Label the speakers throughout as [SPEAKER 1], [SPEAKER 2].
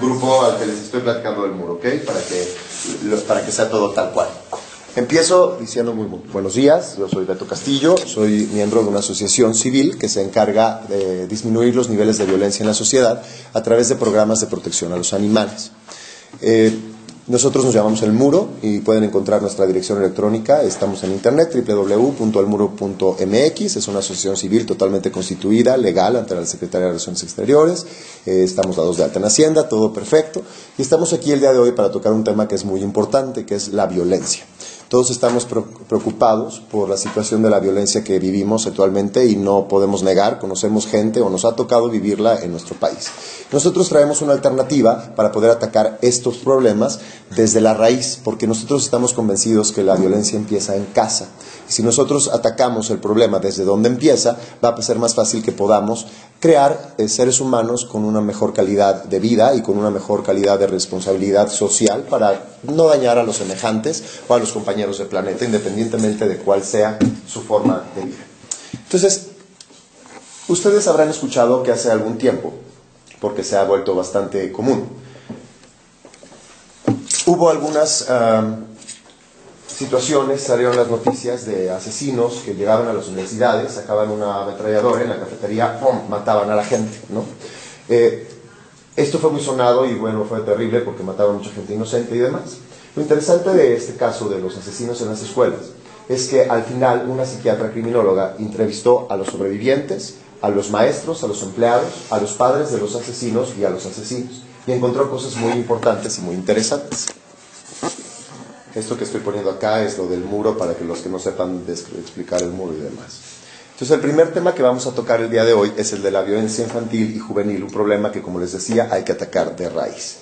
[SPEAKER 1] grupo al que les estoy platicando del muro, ¿ok? Para que sea todo tal cual. Empiezo diciendo muy buenos días. Yo soy Beto Castillo, soy miembro de una asociación civil que se encarga de disminuir los niveles de violencia en la sociedad a través de programas de protección a los animales. Nosotros nos llamamos El Muro y pueden encontrar nuestra dirección electrónica. Estamos en internet, www.elmuro.mx. Es una asociación civil totalmente constituida, legal, ante la Secretaría de Relaciones Exteriores. Estamos dados de alta en Hacienda, todo perfecto. Y estamos aquí el día de hoy para tocar un tema que es muy importante, que es la violencia. Todos estamos preocupados por la situación de la violencia que vivimos actualmente y no podemos negar, conocemos gente o nos ha tocado vivirla en nuestro país. Nosotros traemos una alternativa para poder atacar estos problemas desde la raíz, porque nosotros estamos convencidos que la violencia empieza en casa. Y si nosotros atacamos el problema desde donde empieza, va a ser más fácil que podamos crear seres humanos con una mejor calidad de vida y con una mejor calidad de responsabilidad social para no dañar a los semejantes o a los compañeros del planeta, independientemente de cuál sea su forma de vida. Entonces, ustedes habrán escuchado que hace algún tiempo, porque se ha vuelto bastante común, hubo algunas situaciones, salieron las noticias de asesinos que llegaban a las universidades, sacaban una ametralladora en la cafetería, ¡pum!, mataban a la gente, ¿no? Esto fue muy sonado y bueno, fue terrible porque mataban a mucha gente inocente y demás. Lo interesante de este caso de los asesinos en las escuelas es que al final una psiquiatra criminóloga entrevistó a los sobrevivientes, a los maestros, a los empleados, a los padres de los asesinos y a los asesinos, y encontró cosas muy importantes y muy interesantes. Esto que estoy poniendo acá es lo del muro, para que los que no sepan explicar el muro y demás. Entonces, el primer tema que vamos a tocar el día de hoy es el de la violencia infantil y juvenil, un problema que, como les decía, hay que atacar de raíz.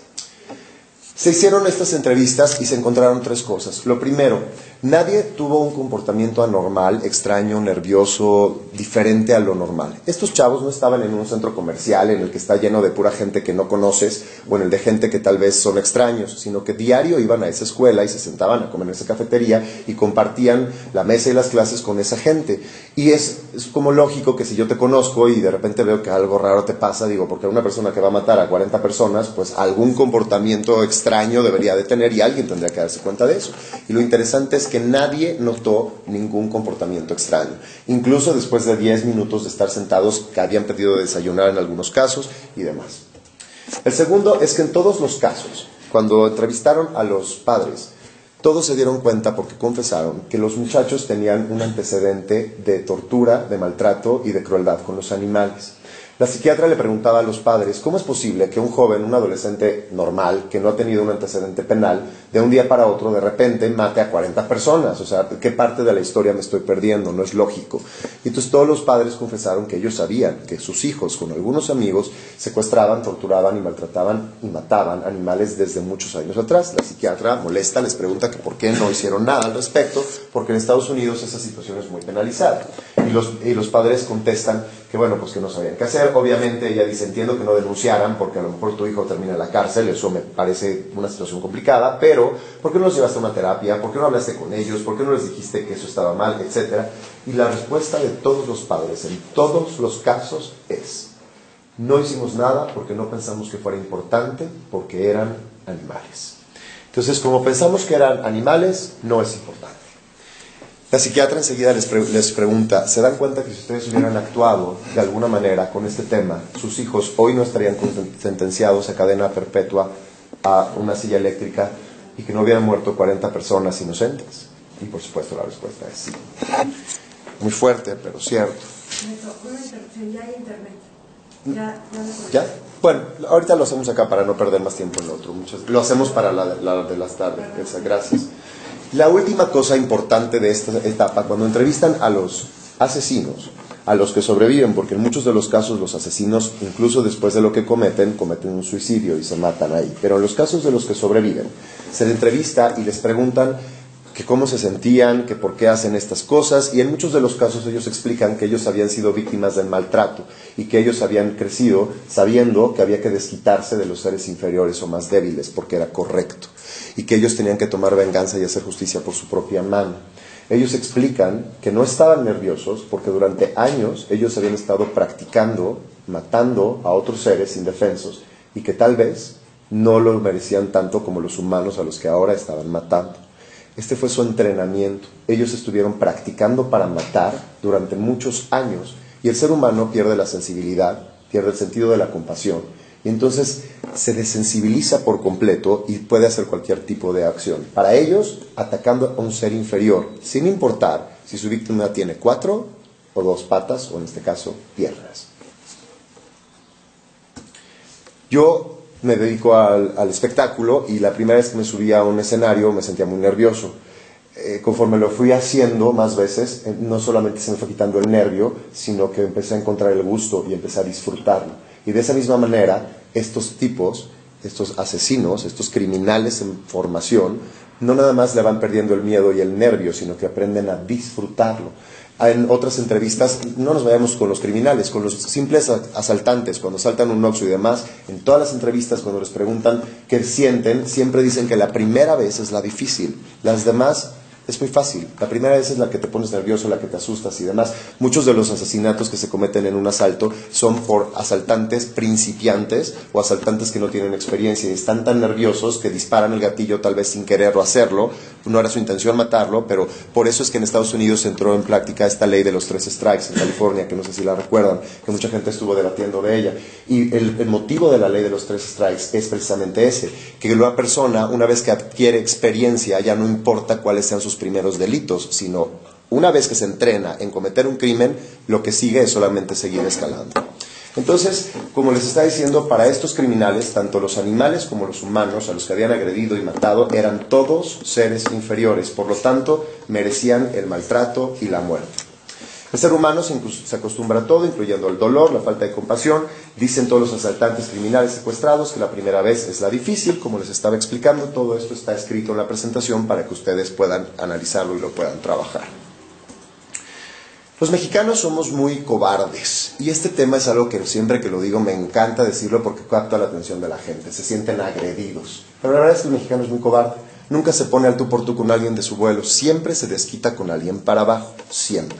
[SPEAKER 1] Se hicieron estas entrevistas y se encontraron tres cosas. Lo primero, nadie tuvo un comportamiento anormal, extraño, nervioso, diferente a lo normal. Estos chavos no estaban en un centro comercial en el que está lleno de pura gente que no conoces o en el de gente que tal vez son extraños, sino que diario iban a esa escuela y se sentaban a comer en esa cafetería y compartían la mesa y las clases con esa gente. Y es como lógico que si yo te conozco y de repente veo que algo raro te pasa, digo, porque una persona que va a matar a 40 personas, pues algún comportamiento extraño debería de tener y alguien tendría que darse cuenta de eso. Y lo interesante es que nadie notó ningún comportamiento extraño. Incluso después de 10 minutos de estar sentados, que habían pedido desayunar en algunos casos y demás. El segundo es que en todos los casos, cuando entrevistaron a los padres, todos se dieron cuenta porque confesaron que los muchachos tenían un antecedente de tortura, de maltrato y de crueldad con los animales. La psiquiatra le preguntaba a los padres, ¿cómo es posible que un joven, un adolescente normal, que no ha tenido un antecedente penal, de un día para otro, de repente, mate a 40 personas? O sea, ¿qué parte de la historia me estoy perdiendo? No es lógico. Y entonces todos los padres confesaron que ellos sabían que sus hijos, con algunos amigos, secuestraban, torturaban y maltrataban y mataban animales desde muchos años atrás. La psiquiatra, molesta, les pregunta que por qué no hicieron nada al respecto, porque en Estados Unidos esa situación es muy penalizada. Y los padres contestan que bueno, pues que no sabían qué hacer. Obviamente ella dice, entiendo que no denunciaran porque a lo mejor tu hijo termina en la cárcel, eso me parece una situación complicada, pero ¿por qué no los llevaste a una terapia? ¿Por qué no hablaste con ellos? ¿Por qué no les dijiste que eso estaba mal? Etcétera. Y la respuesta de todos los padres en todos los casos es, no hicimos nada porque no pensamos que fuera importante, porque eran animales. Entonces, como pensamos que eran animales, no es importante. La psiquiatra enseguida les pregunta, ¿se dan cuenta que si ustedes hubieran actuado de alguna manera con este tema, sus hijos hoy no estarían sentenciados a cadena perpetua, a una silla eléctrica, y que no hubieran muerto 40 personas inocentes? Y por supuesto la respuesta es sí. Muy fuerte, pero cierto.
[SPEAKER 2] Una interrupción, ya hay internet.
[SPEAKER 1] ¿Ya? Bueno, ahorita lo hacemos acá para no perder más tiempo en lo otro. Lo hacemos para la de las tardes. Gracias. La última cosa importante de esta etapa, cuando entrevistan a los asesinos, a los que sobreviven, porque en muchos de los casos los asesinos, incluso después de lo que cometen un suicidio y se matan ahí. Pero en los casos de los que sobreviven, se les entrevista y les preguntan que cómo se sentían, que por qué hacen estas cosas, y en muchos de los casos ellos explican que ellos habían sido víctimas del maltrato y que ellos habían crecido sabiendo que había que desquitarse de los seres inferiores o más débiles porque era correcto, y que ellos tenían que tomar venganza y hacer justicia por su propia mano. Ellos explican que no estaban nerviosos porque durante años ellos habían estado practicando, matando a otros seres indefensos, y que tal vez no lo merecían tanto como los humanos a los que ahora estaban matando. Este fue su entrenamiento. Ellos estuvieron practicando para matar durante muchos años y el ser humano pierde la sensibilidad, pierde el sentido de la compasión y entonces se desensibiliza por completo y puede hacer cualquier tipo de acción. Para ellos, atacando a un ser inferior, sin importar si su víctima tiene 4 o 2 patas o en este caso piernas. Yo me dedico al espectáculo y la primera vez que me subí a un escenario me sentía muy nervioso. Conforme lo fui haciendo más veces, no solamente se me fue quitando el nervio, sino que empecé a encontrar el gusto y empecé a disfrutarlo. Y de esa misma manera, estos tipos, estos asesinos, estos criminales en formación, no nada más le van perdiendo el miedo y el nervio, sino que aprenden a disfrutarlo. En otras entrevistas, no nos vayamos con los criminales, con los simples asaltantes, cuando saltan un Oxxo y demás, en todas las entrevistas cuando les preguntan qué sienten, siempre dicen que la primera vez es la difícil, las demás es muy fácil. La primera vez es la que te pones nervioso, la que te asustas y demás. Muchos de los asesinatos que se cometen en un asalto son por asaltantes principiantes o asaltantes que no tienen experiencia y están tan nerviosos que disparan el gatillo tal vez sin quererlo hacerlo. No era su intención matarlo, pero por eso es que en Estados Unidos entró en práctica esta ley de los 3 strikes en California, que no sé si la recuerdan, que mucha gente estuvo debatiendo de ella. Y el motivo de la ley de los 3 strikes es precisamente ese, que una persona, una vez que adquiere experiencia, ya no importa cuáles sean sus primeros delitos, sino una vez que se entrena en cometer un crimen, lo que sigue es solamente seguir escalando. Entonces, como les estaba diciendo, para estos criminales, tanto los animales como los humanos a los que habían agredido y matado, eran todos seres inferiores, por lo tanto, merecían el maltrato y la muerte. El ser humano se acostumbra a todo, incluyendo el dolor, la falta de compasión. Dicen todos los asaltantes criminales secuestrados que la primera vez es la difícil, como les estaba explicando. Todo esto está escrito en la presentación para que ustedes puedan analizarlo y lo puedan trabajar. Los mexicanos somos muy cobardes y este tema es algo que siempre que lo digo me encanta decirlo porque capta la atención de la gente, se sienten agredidos. Pero la verdad es que el mexicano es muy cobarde, nunca se pone al tú por tú con alguien de su vuelo, siempre se desquita con alguien para abajo, siempre.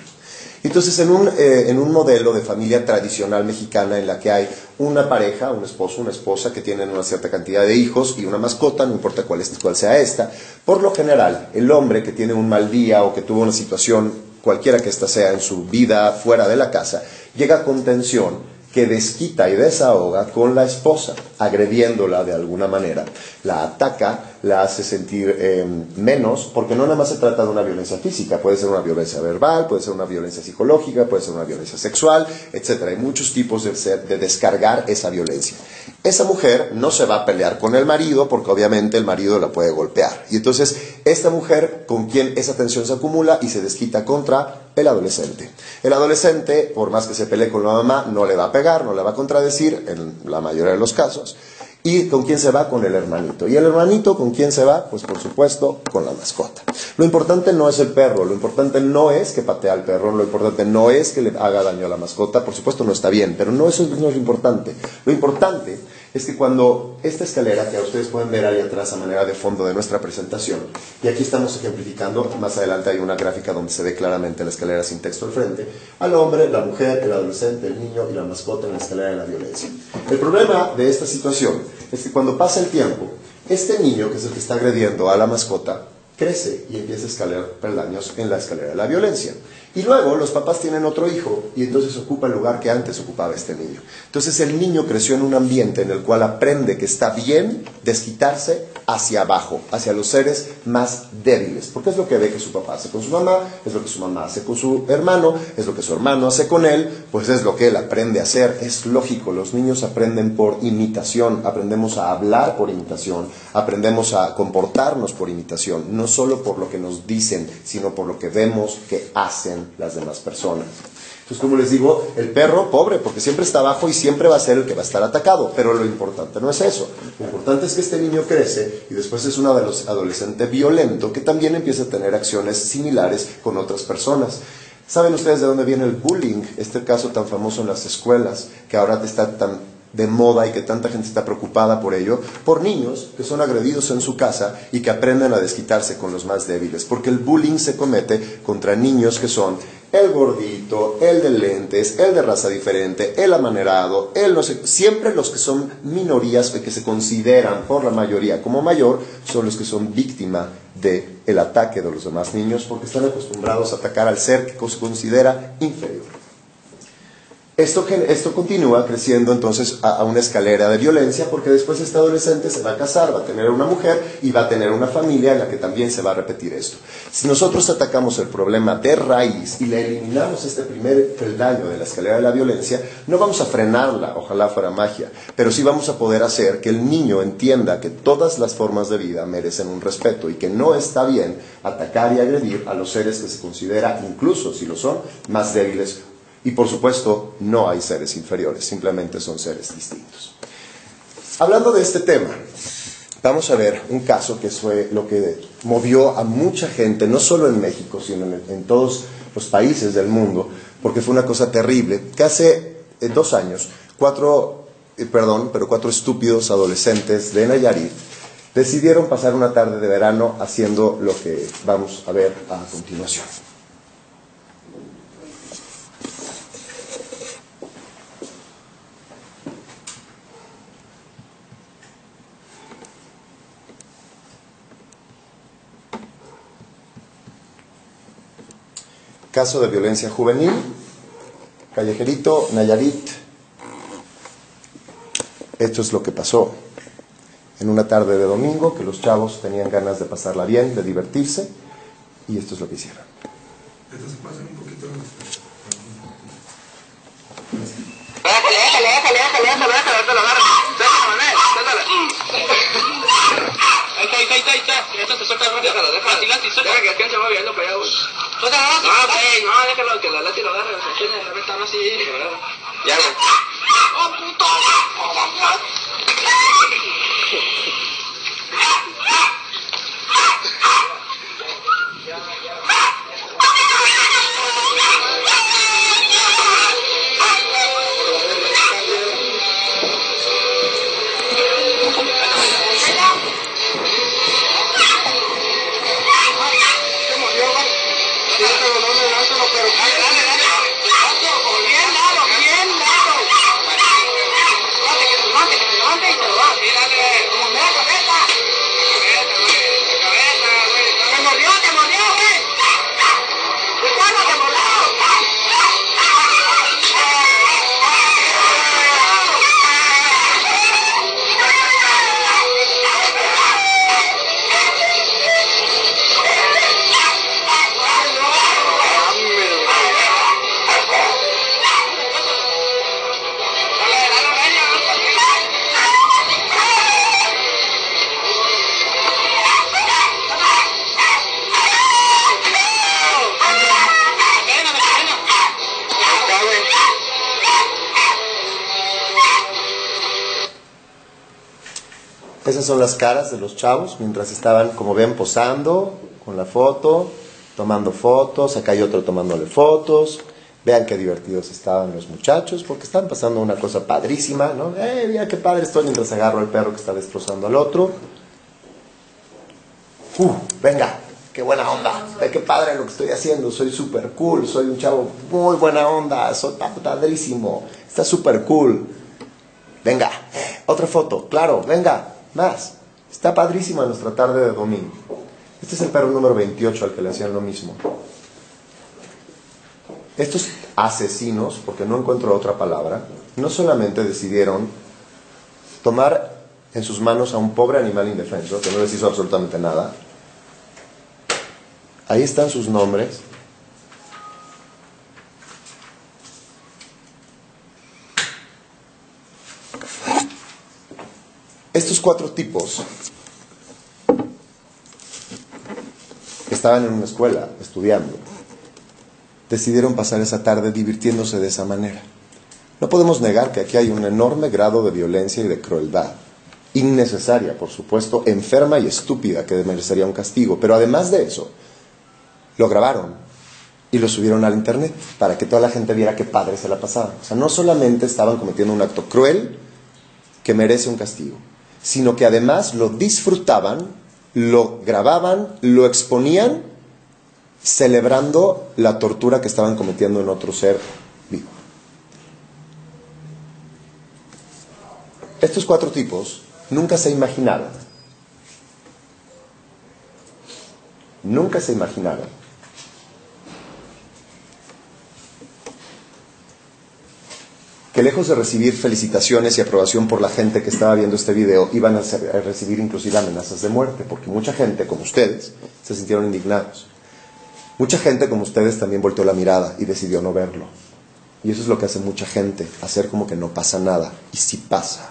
[SPEAKER 1] Entonces, en un modelo de familia tradicional mexicana en la que hay una pareja, un esposo, una esposa que tienen una cierta cantidad de hijos y una mascota, no importa cuál sea esta, por lo general, el hombre que tiene un mal día o que tuvo una situación, cualquiera que ésta sea en su vida fuera de la casa, llega con tensión que desquita y desahoga con la esposa, agrediéndola de alguna manera. La ataca, la hace sentir menos, porque no nada más se trata de una violencia física, puede ser una violencia verbal, puede ser una violencia psicológica, puede ser una violencia sexual, etc. Hay muchos tipos de descargar esa violencia. Esa mujer no se va a pelear con el marido, porque obviamente el marido la puede golpear. Y entonces, esta mujer con quien esa tensión se acumula y se desquita contra el adolescente. El adolescente, por más que se pelee con la mamá, no le va a pegar, no le va a contradecir, en la mayoría de los casos. ¿Y con quién se va? Con el hermanito. ¿Y el hermanito con quién se va? Pues por supuesto con la mascota. Lo importante no es el perro, lo importante no es que patee al perro, lo importante no es que le haga daño a la mascota, por supuesto no está bien, pero no eso no es lo importante. Lo importante es que cuando esta escalera, que ustedes pueden ver ahí atrás a manera de fondo de nuestra presentación, y aquí estamos ejemplificando, más adelante hay una gráfica donde se ve claramente la escalera sin texto al frente, al hombre, la mujer, el adolescente, el niño y la mascota en la escalera de la violencia. El problema de esta situación es que cuando pasa el tiempo, este niño, que es el que está agrediendo a la mascota, crece y empieza a escalar peldaños en la escalera de la violencia. Y luego los papás tienen otro hijo y entonces ocupa el lugar que antes ocupaba este niño. Entonces el niño creció en un ambiente en el cual aprende que está bien desquitarse hacia abajo, hacia los seres más débiles. Porque es lo que ve que su papá hace con su mamá, es lo que su mamá hace con su hermano, es lo que su hermano hace con él, pues es lo que él aprende a hacer. Es lógico, los niños aprenden por imitación, aprendemos a hablar por imitación, aprendemos a comportarnos por imitación, no solo por lo que nos dicen, sino por lo que vemos que hacen las demás personas. Entonces, como les digo, el perro, pobre, porque siempre está abajo y siempre va a ser el que va a estar atacado, pero lo importante no es eso. Lo importante es que este niño crece y después es un adolescente violento que también empieza a tener acciones similares con otras personas. ¿Saben ustedes de dónde viene el bullying? Este caso tan famoso en las escuelas, que ahora está tan de moda y que tanta gente está preocupada por ello, por niños que son agredidos en su casa y que aprenden a desquitarse con los más débiles, porque el bullying se comete contra niños que son el gordito, el de lentes, el de raza diferente, el amanerado, el no sé, siempre los que son minorías que se consideran por la mayoría como mayor son los que son víctima del ataque de los demás niños porque están acostumbrados a atacar al ser que se considera inferior. Esto continúa creciendo entonces a una escalera de violencia porque después este adolescente se va a casar, va a tener una mujer y va a tener una familia en la que también se va a repetir esto. Si nosotros atacamos el problema de raíz y le eliminamos este primer peldaño de la escalera de la violencia, no vamos a frenarla, ojalá fuera magia, pero sí vamos a poder hacer que el niño entienda que todas las formas de vida merecen un respeto y que no está bien atacar y agredir a los seres que se considera, incluso si lo son, más débiles. Y por supuesto, no hay seres inferiores, simplemente son seres distintos. Hablando de este tema, vamos a ver un caso que fue lo que movió a mucha gente, no solo en México, sino en todos los países del mundo, porque fue una cosa terrible, que hace 2 años, cuatro estúpidos adolescentes de Nayarit decidieron pasar una tarde de verano haciendo lo que vamos a ver a continuación. Caso de violencia juvenil, Callejerito, Nayarit. Esto es lo que pasó en una tarde de domingo, que los chavos tenían ganas de pasarla bien, de divertirse, y esto es lo que hicieron.
[SPEAKER 3] Entonces pasen un poquito.
[SPEAKER 4] Ahí está. Esto se suelta rápido. Déjalo. Lati, suelta. Deja que Cristian se va viendo para allá, güey. Suéltalo, Lati. No, déjalo, que la Lati lo agarre. Se tiene la ventana así. Ya, güey. ¡Oh, puto!
[SPEAKER 1] Esas son las caras de los chavos mientras estaban, como ven, posando con la foto, tomando fotos. Acá hay otro tomándole fotos. Vean qué divertidos estaban los muchachos porque están pasando una cosa padrísima, ¿no? Mira qué padre estoy mientras agarro al perro que está destrozando al otro. Venga, qué buena onda. Ve qué padre lo que estoy haciendo. Soy súper cool. Soy un chavo muy buena onda. Soy padrísimo. Está súper cool. Venga, otra foto. Claro, venga. Más. Está padrísima nuestra tarde de domingo. Este es el perro número 28 al que le hacían lo mismo. Estos asesinos, porque no encuentro otra palabra, no solamente decidieron tomar en sus manos a un pobre animal indefenso, que no les hizo absolutamente nada. Ahí están sus nombres. Estos 4 tipos estaban en una escuela estudiando. Decidieron pasar esa tarde divirtiéndose de esa manera. No podemos negar que aquí hay un enorme grado de violencia y de crueldad. Innecesaria, por supuesto, enferma y estúpida, que merecería un castigo. Pero además de eso, lo grabaron y lo subieron al internet para que toda la gente viera qué padre se la pasaban. O sea, no solamente estaban cometiendo un acto cruel, que merece un castigo, sino que además lo disfrutaban, lo grababan, lo exponían, celebrando la tortura que estaban cometiendo en otro ser vivo. Estos 4 tipos nunca se imaginaron que lejos de recibir felicitaciones y aprobación por la gente que estaba viendo este video, iban a recibir inclusive amenazas de muerte, porque mucha gente, como ustedes, se sintieron indignados. Mucha gente, como ustedes, también volteó la mirada y decidió no verlo. Y eso es lo que hace mucha gente, hacer como que no pasa nada. Y sí pasa.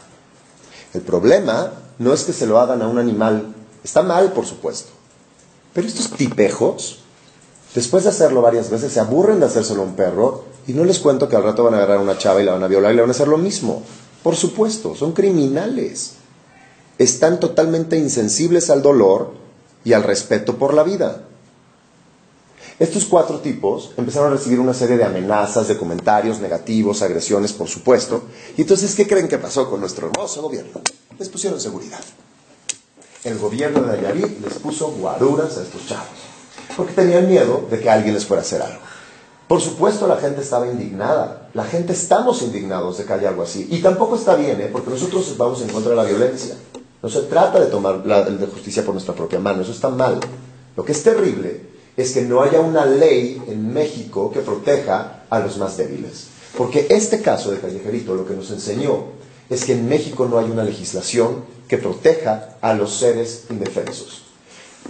[SPEAKER 1] El problema no es que se lo hagan a un animal. Está mal, por supuesto. Pero estos tipejos, después de hacerlo varias veces, se aburren de hacérselo a un perro. Y no les cuento que al rato van a agarrar a una chava y la van a violar y le van a hacer lo mismo. Por supuesto, son criminales. Están totalmente insensibles al dolor y al respeto por la vida. Estos 4 tipos empezaron a recibir una serie de amenazas, de comentarios negativos, agresiones, por supuesto. Y entonces, ¿qué creen que pasó con nuestro hermoso gobierno? Les pusieron seguridad. El gobierno de Nayarit les puso guaruras a estos chavos, porque tenían miedo de que alguien les fuera a hacer algo. Por supuesto, la gente estaba indignada. La gente estamos indignados de que haya algo así. Y tampoco está bien, porque nosotros vamos en contra de la violencia. No se trata de tomar la justicia por nuestra propia mano. Eso está mal. Lo que es terrible es que no haya una ley en México que proteja a los más débiles. Porque este caso de Callejerito lo que nos enseñó es que en México no hay una legislación que proteja a los seres indefensos.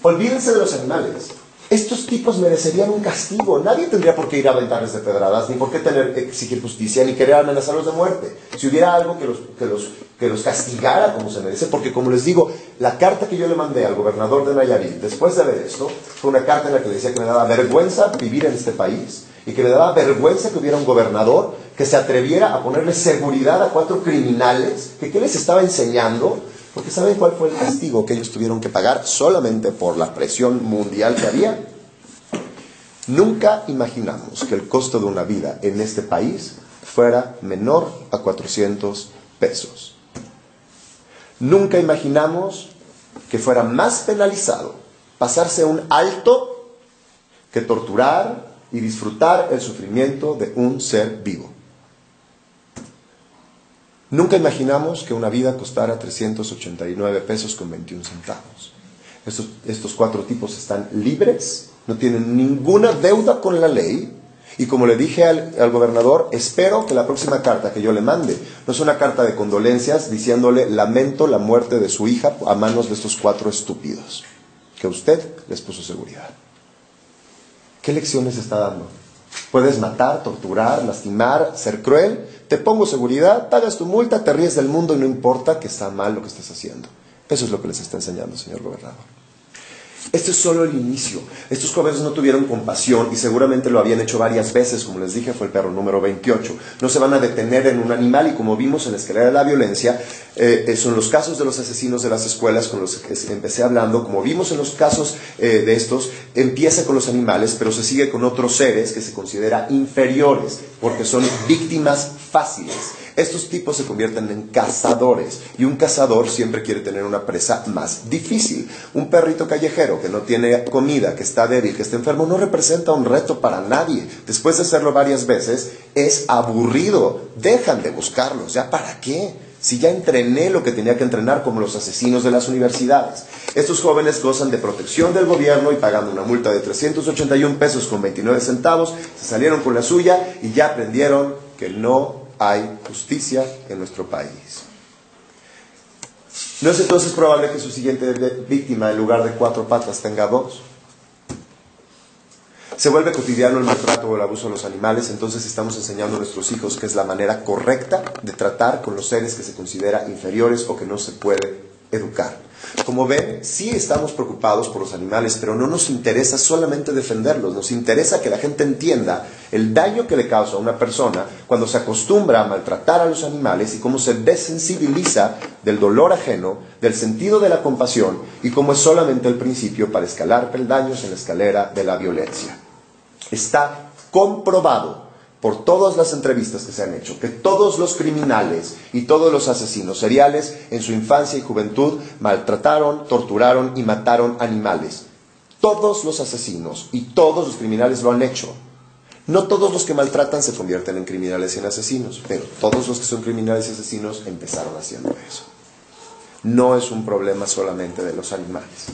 [SPEAKER 1] Olvídense de los animales. Estos tipos merecerían un castigo. Nadie tendría por qué ir a aventarles de pedradas, ni por qué exigir justicia, ni querer amenazarlos de muerte. Si hubiera algo que los castigara como se merece, porque como les digo, la carta que yo le mandé al gobernador de Nayarit, después de ver esto, fue una carta en la que le decía que me daba vergüenza vivir en este país, y que le daba vergüenza que hubiera un gobernador que se atreviera a ponerle seguridad a 4 criminales, que ¿qué les estaba enseñando? Porque ¿saben cuál fue el castigo que ellos tuvieron que pagar solamente por la presión mundial que había? Nunca imaginamos que el costo de una vida en este país fuera menor a 400 pesos. Nunca imaginamos que fuera más penalizado pasarse un alto que torturar y disfrutar el sufrimiento de un ser vivo. Nunca imaginamos que una vida costara 389 pesos con 21 centavos. Estos 4 tipos están libres, no tienen ninguna deuda con la ley. Y como le dije al gobernador, espero que la próxima carta que yo le mande no sea una carta de condolencias diciéndole lamento la muerte de su hija a manos de estos 4 estúpidos, que usted les puso seguridad. ¿Qué lecciones está dando? Puedes matar, torturar, lastimar, ser cruel. Te pongo seguridad, pagas tu multa, te ríes del mundo y no importa que está mal lo que estés haciendo. Eso es lo que les está enseñando, señor gobernador. Este es solo el inicio. Estos jóvenes no tuvieron compasión y seguramente lo habían hecho varias veces, como les dije, fue el perro número 28. No se van a detener en un animal y como vimos en la escalera de la violencia, son los casos de los asesinos de las escuelas con los que empecé hablando. Como vimos en los casos de estos, empieza con los animales, pero se sigue con otros seres que se considera inferiores porque son víctimas fáciles. Estos tipos se convierten en cazadores y un cazador siempre quiere tener una presa más difícil. Un perrito callejero que no tiene comida, que está débil, que está enfermo, no representa un reto para nadie. Después de hacerlo varias veces, es aburrido. Dejan de buscarlos. ¿Ya para qué? Si ya entrené lo que tenía que entrenar, como los asesinos de las universidades. Estos jóvenes gozan de protección del gobierno y pagando una multa de 381 pesos con 29 centavos, se salieron con la suya y ya aprendieron que no hay justicia en nuestro país. ¿No es entonces probable que su siguiente víctima, en lugar de 4 patas, tenga 2? Se vuelve cotidiano el maltrato o el abuso de los animales, entonces estamos enseñando a nuestros hijos que es la manera correcta de tratar con los seres que se considera inferiores o que no se puede educar. Como ven, sí estamos preocupados por los animales, pero no nos interesa solamente defenderlos, nos interesa que la gente entienda el daño que le causa a una persona cuando se acostumbra a maltratar a los animales y cómo se desensibiliza del dolor ajeno, del sentido de la compasión y cómo es solamente el principio para escalar peldaños en la escalera de la violencia. Está comprobado por todas las entrevistas que se han hecho, que todos los criminales y todos los asesinos seriales en su infancia y juventud maltrataron, torturaron y mataron animales. Todos los asesinos y todos los criminales lo han hecho. No todos los que maltratan se convierten en criminales y en asesinos, pero todos los que son criminales y asesinos empezaron haciendo eso. No es un problema solamente de los animales.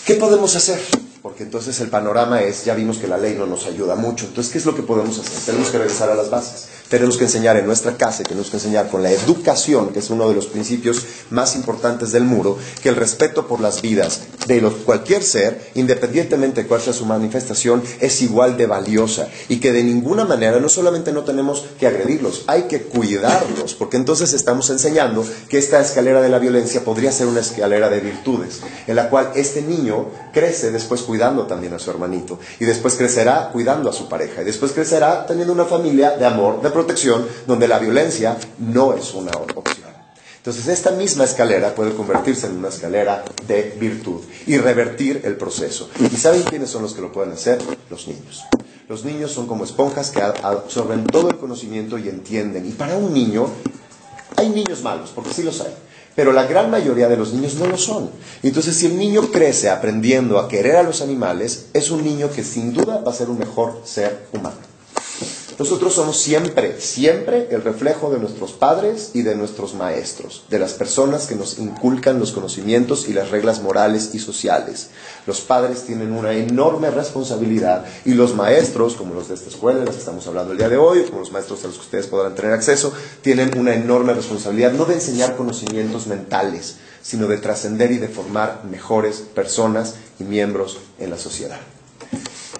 [SPEAKER 1] ¿Qué podemos hacer? Porque entonces el panorama es, ya vimos que la ley no nos ayuda mucho. Entonces, ¿qué es lo que podemos hacer? Tenemos que regresar a las bases. Tenemos que enseñar en nuestra casa, tenemos que enseñar con la educación, que es uno de los principios más importantes del muro, que el respeto por las vidas de cualquier ser, independientemente de cuál sea su manifestación, es igual de valiosa. Y que de ninguna manera, no solamente no tenemos que agredirlos, hay que cuidarlos. Porque entonces estamos enseñando que esta escalera de la violencia podría ser una escalera de virtudes, en la cual este niño crece después cuidando también a su hermanito. Y después crecerá cuidando a su pareja. Y después crecerá teniendo una familia de amor, de protección, donde la violencia no es una opción. Entonces esta misma escalera puede convertirse en una escalera de virtud y revertir el proceso. ¿Y saben quiénes son los que lo pueden hacer? Los niños. Los niños son como esponjas que absorben todo el conocimiento y entienden. Y para un niño, hay niños malos, porque sí los hay, pero la gran mayoría de los niños no lo son. Entonces, si el niño crece aprendiendo a querer a los animales, es un niño que sin duda va a ser un mejor ser humano. Nosotros somos siempre, siempre el reflejo de nuestros padres y de nuestros maestros, de las personas que nos inculcan los conocimientos y las reglas morales y sociales. Los padres tienen una enorme responsabilidad y los maestros, como los de esta escuela, de los que estamos hablando el día de hoy, como los maestros a los que ustedes podrán tener acceso, tienen una enorme responsabilidad, no de enseñar conocimientos mentales, sino de trascender y de formar mejores personas y miembros en la sociedad.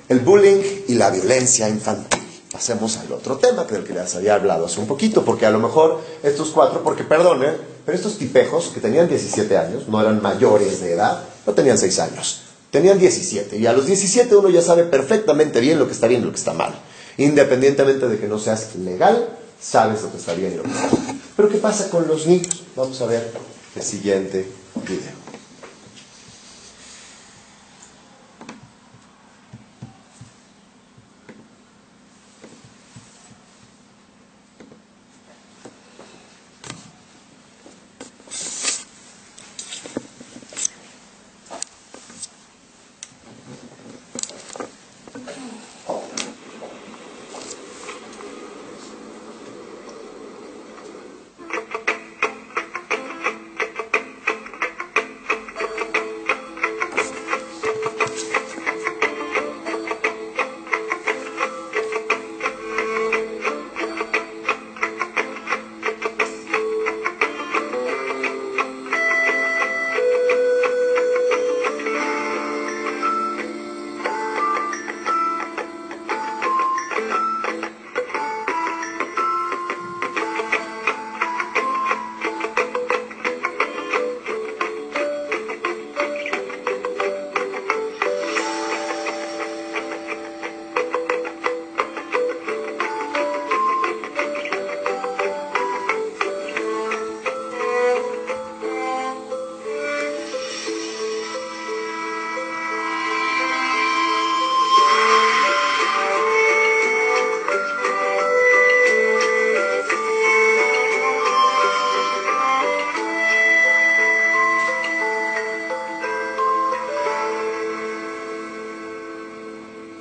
[SPEAKER 1] El bullying y la violencia infantil. Pasemos al otro tema del que les había hablado hace un poquito, porque a lo mejor estos cuatro, porque perdonen, pero estos tipejos que tenían 17 años, no eran mayores de edad, no tenían 6 años, tenían 17, y a los 17 uno ya sabe perfectamente bien lo que está bien y lo que está mal. Independientemente de que no seas legal, sabes lo que está bien y lo que está mal. Pero ¿qué pasa con los niños? Vamos a ver el siguiente video.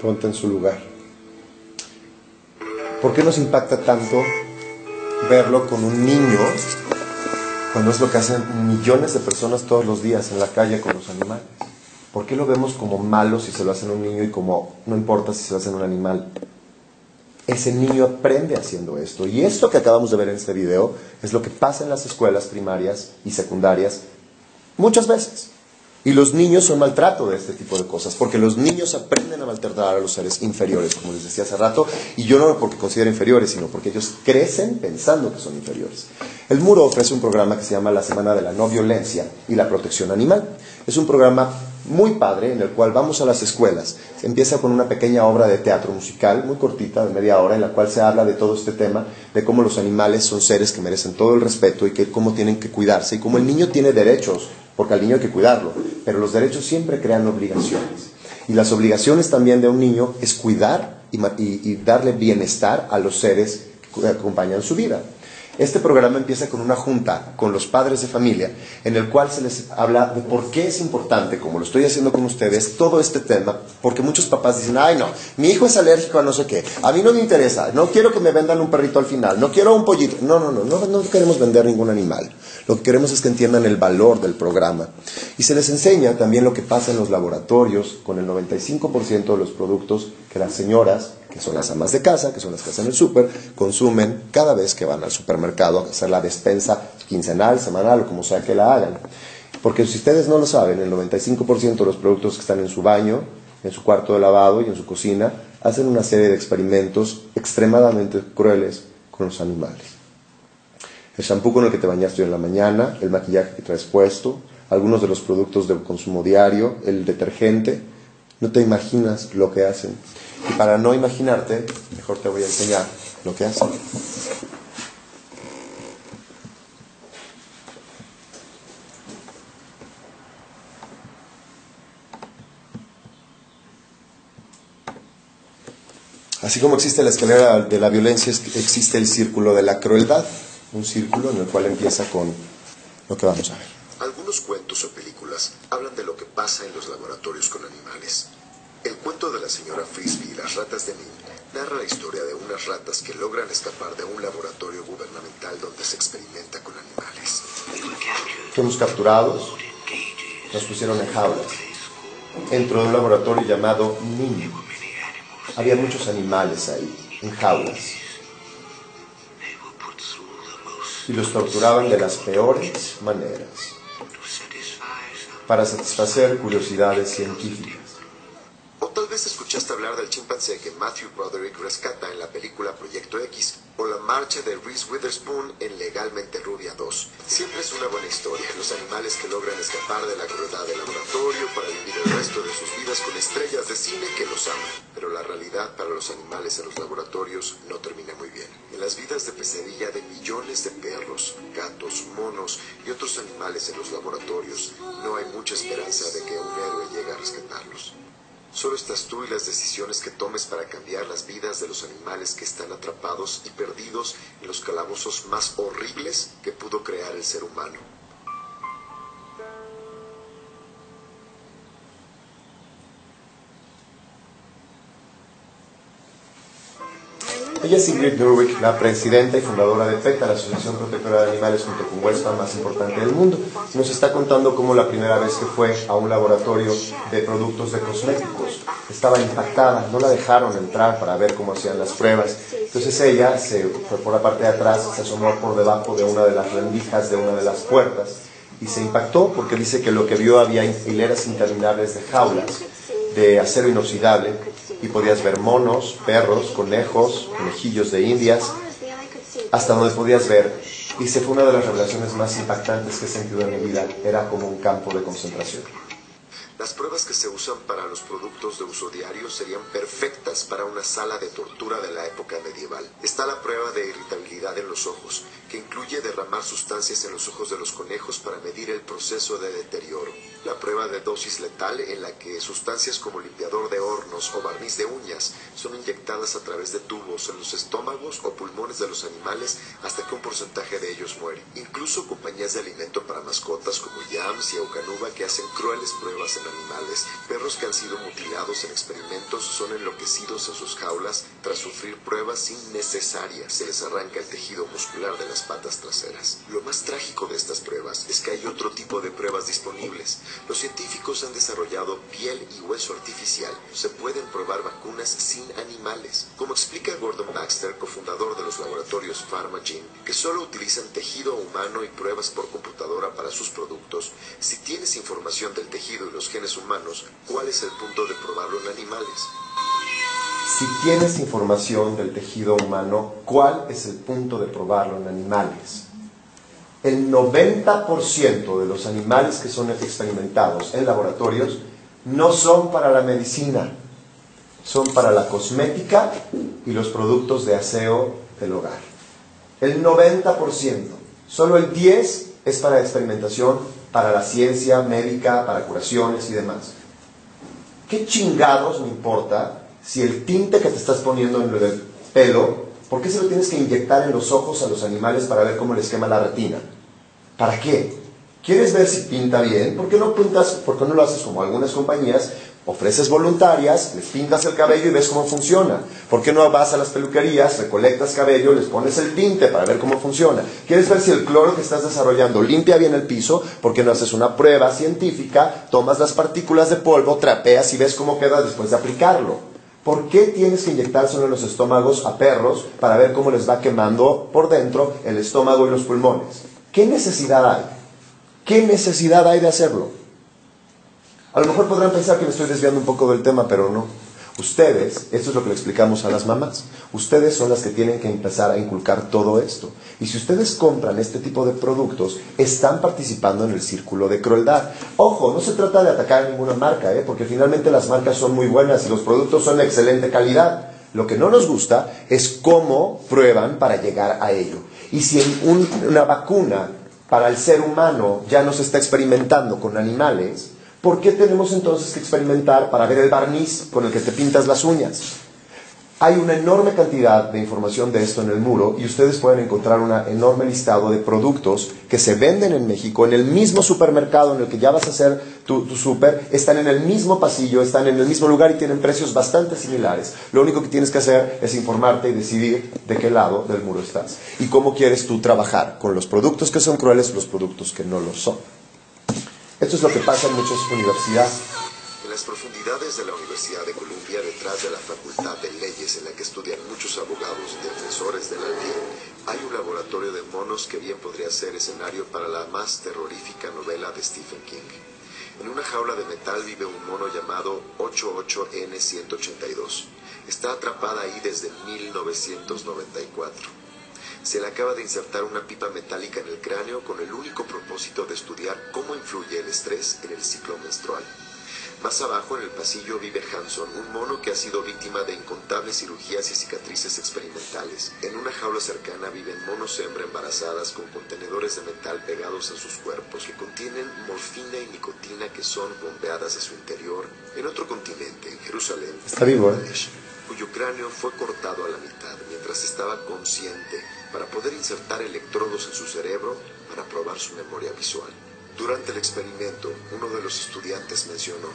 [SPEAKER 1] Ponte en su lugar. ¿Por qué nos impacta tanto verlo con un niño cuando es lo que hacen millones de personas todos los días en la calle con los animales? ¿Por qué lo vemos como malo si se lo hacen a un niño y como no importa si se lo hacen a un animal? Ese niño aprende haciendo esto. Y esto que acabamos de ver en este video es lo que pasa en las escuelas primarias y secundarias muchas veces. Y los niños son maltrato de este tipo de cosas, porque los niños aprenden a maltratar a los seres inferiores, como les decía hace rato, y yo no porque considero inferiores, sino porque ellos crecen pensando que son inferiores. El Muro ofrece un programa que se llama la Semana de la No Violencia y la Protección Animal. Es un programa muy padre en el cual vamos a las escuelas. Se empieza con una pequeña obra de teatro musical, muy cortita, de media hora, en la cual se habla de todo este tema, de cómo los animales son seres que merecen todo el respeto y que cómo tienen que cuidarse, y cómo el niño tiene derechos, porque al niño hay que cuidarlo, pero los derechos siempre crean obligaciones. Y las obligaciones también de un niño es cuidar y darle bienestar a los seres que acompañan su vida. Este programa empieza con una junta con los padres de familia, en el cual se les habla de por qué es importante, como lo estoy haciendo con ustedes, todo este tema, porque muchos papás dicen, ay no, mi hijo es alérgico a no sé qué, a mí no me interesa, no quiero que me vendan un perrito al final, no quiero un pollito. No queremos vender ningún animal. Lo que queremos es que entiendan el valor del programa. Y se les enseña también lo que pasa en los laboratorios con el 95% de los productos que las señoras, que son las amas de casa, que son las que hacen el súper, consumen cada vez que van al supermercado a hacer la despensa quincenal, semanal o como sea que la hagan. Porque si ustedes no lo saben, el 95% de los productos que están en su baño, en su cuarto de lavado y en su cocina, hacen una serie de experimentos extremadamente crueles con los animales. El shampoo con el que te bañaste hoy en la mañana, el maquillaje que traes puesto, algunos de los productos de consumo diario, el detergente, no te imaginas lo que hacen. Y para no imaginarte, mejor te voy a enseñar lo que hacen. Así como existe la escalera de la violencia, existe el círculo de la crueldad. Un círculo en el cual empieza con lo que vamos a ver.
[SPEAKER 5] Algunos cuentos o películas hablan de lo que pasa en los laboratorios con animales. El cuento de la señora Frisbee y las ratas de Ming narra la historia de unas ratas que logran escapar de un laboratorio gubernamental donde se experimenta con animales.
[SPEAKER 1] Fuimos capturados, nos pusieron en jaulas, dentro de un laboratorio llamado Ming. Había muchos animales ahí, en jaulas. Y los torturaban de las peores maneras, para satisfacer curiosidades científicas.
[SPEAKER 5] O tal vez escuchaste hablar del chimpancé que Matthew Broderick rescata en la película Proyecto X, o la marcha de Reese Witherspoon en Legalmente Rubia 2. Siempre es una buena historia, los animales que logran escapar de la crueldad del laboratorio para vivir el resto de sus vidas con estrellas de cine que los aman. Pero la realidad para los animales en los laboratorios no termina muy bien. En las vidas de pesadilla de millones de perros, gatos, monos y otros animales en los laboratorios, no hay mucha esperanza de que un héroe llegue a rescatarlos. Solo estás tú y las decisiones que tomes para cambiar las vidas de los animales que están atrapados y perdidos en los calabozos más horribles que pudo crear el ser humano.
[SPEAKER 1] Ella es Ingrid Nurwick, la presidenta y fundadora de PETA, la Asociación Protectora de Animales junto con Wellspan más importante del mundo. Nos está contando cómo la primera vez que fue a un laboratorio de productos de cosméticos estaba impactada, no la dejaron entrar para ver cómo hacían las pruebas. Entonces ella se fue por la parte de atrás, se asomó por debajo de una de las rendijas de una de las puertas y se impactó porque dice que lo que vio había hileras interminables de jaulas de acero inoxidable y podías ver monos, perros, conejos, conejillos de indias, hasta donde podías ver. Y se fue una de las revelaciones más impactantes que he sentido en mi vida. Era como un campo de concentración.
[SPEAKER 5] Las pruebas que se usan para los productos de uso diario serían perfectas para una sala de tortura de la época medieval. Está la prueba de irritabilidad en los ojos, que incluye derramar sustancias en los ojos de los conejos para medir el proceso de deterioro. La prueba de dosis letal, en la que sustancias como limpiador de hornos o barniz de uñas son inyectadas a través de tubos en los estómagos o pulmones de los animales hasta que un porcentaje de ellos muere. Incluso compañías de alimento para mascotas como Yams y Eukanuba que hacen crueles pruebas en animales. Perros que han sido mutilados en experimentos son enloquecidos en sus jaulas tras sufrir pruebas innecesarias. Se les arranca el tejido muscular de las patas traseras. Lo más trágico de estas pruebas es que hay otro tipo de pruebas disponibles. Los científicos han desarrollado piel y hueso artificial. Se pueden probar vacunas sin animales. Como explica Gordon Baxter, cofundador de los laboratorios PharmaGene, que solo utilizan tejido humano y pruebas por computadora para sus productos, si tienes información del tejido y los genes humanos, ¿cuál es el punto de probarlo en animales?
[SPEAKER 1] Si tienes información del tejido humano, ¿cuál es el punto de probarlo en animales? El 90% de los animales que son experimentados en laboratorios no son para la medicina, son para la cosmética y los productos de aseo del hogar. El 90%, solo el 10% es para experimentación, para la ciencia médica, para curaciones y demás. ¿qué chingados me importa si el tinte que te estás poniendo en el pelo, por qué se lo tienes que inyectar en los ojos a los animales para ver cómo les quema la retina? ¿Para qué? ¿Quieres ver si pinta bien? ¿Por qué no lo haces como algunas compañías? Ofreces voluntarias, les pintas el cabello y ves cómo funciona. ¿Por qué no vas a las peluquerías, recolectas cabello, les pones el tinte para ver cómo funciona? ¿Quieres ver si el cloro que estás desarrollando limpia bien el piso? ¿Por qué no haces una prueba científica, tomas las partículas de polvo, trapeas y ves cómo queda después de aplicarlo? ¿Por qué tienes que inyectárselo en los estómagos a perros para ver cómo les va quemando por dentro el estómago y los pulmones? ¿Qué necesidad hay? ¿Qué necesidad hay de hacerlo? A lo mejor podrán pensar que me estoy desviando un poco del tema, pero no. Ustedes, esto es lo que le explicamos a las mamás, ustedes son las que tienen que empezar a inculcar todo esto. Y si ustedes compran este tipo de productos, están participando en el círculo de crueldad. Ojo, no se trata de atacar a ninguna marca, porque finalmente las marcas son muy buenas y los productos son de excelente calidad. Lo que no nos gusta es cómo prueban para llegar a ello. Y si en una vacuna para el ser humano ya no se está experimentando con animales, ¿por qué tenemos entonces que experimentar para ver el barniz con el que te pintas las uñas? Hay una enorme cantidad de información de esto en el muro y ustedes pueden encontrar un enorme listado de productos que se venden en México, en el mismo supermercado en el que ya vas a hacer tu súper, están en el mismo pasillo, están en el mismo lugar y tienen precios bastante similares. Lo único que tienes que hacer es informarte y decidir de qué lado del muro estás y cómo quieres tú trabajar con los productos que son crueles, los productos que no lo son. Esto es lo que pasa en muchas universidades.
[SPEAKER 5] En las profundidades de la Universidad de Columbia, detrás de la Facultad de Leyes en la que estudian muchos abogados defensores de la ley, hay un laboratorio de monos que bien podría ser escenario para la más terrorífica novela de Stephen King. En una jaula de metal vive un mono llamado 88N182. Está atrapada ahí desde 1994. Se le acaba de insertar una pipa metálica en el cráneo con el único propósito de estudiar cómo influye el estrés en el ciclo menstrual. Más abajo en el pasillo vive Hanson, un mono que ha sido víctima de incontables cirugías y cicatrices experimentales. En una jaula cercana viven monos hembra embarazadas con contenedores de metal pegados a sus cuerpos que contienen morfina y nicotina que son bombeadas a su interior. En otro continente, en Jerusalén,
[SPEAKER 1] está vivo,
[SPEAKER 5] cuyo cráneo fue cortado a la mitad mientras estaba consciente para poder insertar electrodos en su cerebro para probar su memoria visual. Durante el experimento, uno de los estudiantes mencionó: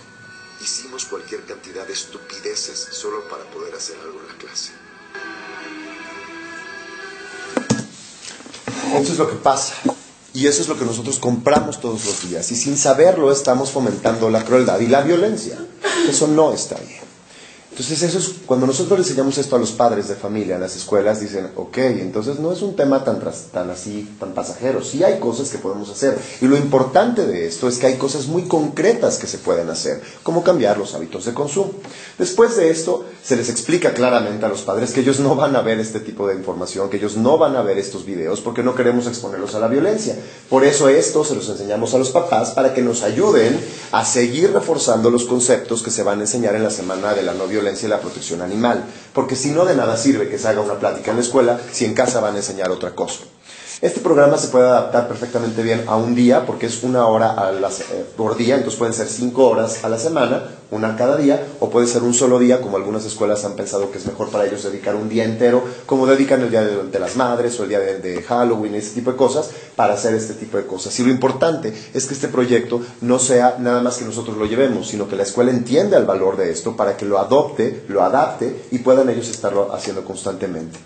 [SPEAKER 5] hicimos cualquier cantidad de estupideces solo para poder hacer algo en la clase.
[SPEAKER 1] Eso es lo que pasa. Y eso es lo que nosotros compramos todos los días. Y sin saberlo estamos fomentando la crueldad y la violencia. Eso no está bien. Entonces eso es, cuando nosotros le enseñamos esto a los padres de familia, a las escuelas, dicen, ok, entonces no es un tema tan pasajero. Sí hay cosas que podemos hacer. Y lo importante de esto es que hay cosas muy concretas que se pueden hacer, como cambiar los hábitos de consumo. Después de esto, se les explica claramente a los padres que ellos no van a ver este tipo de información, que ellos no van a ver estos videos, porque no queremos exponerlos a la violencia. Por eso esto se los enseñamos a los papás, para que nos ayuden a seguir reforzando los conceptos que se van a enseñar en la semana de la no violencia y la protección animal, porque si no, de nada sirve que se haga una plática en la escuela si en casa van a enseñar otra cosa. Este programa se puede adaptar perfectamente bien a un día, porque es 1 hora por día, entonces pueden ser 5 horas a la semana, una cada día, o puede ser un solo día, como algunas escuelas han pensado que es mejor para ellos dedicar un día entero, como dedican el día de las madres o el día de Halloween, ese tipo de cosas, para hacer este tipo de cosas. Y lo importante es que este proyecto no sea nada más que nosotros lo llevemos, sino que la escuela entienda el valor de esto para que lo adopte, lo adapte y puedan ellos estarlo haciendo constantemente.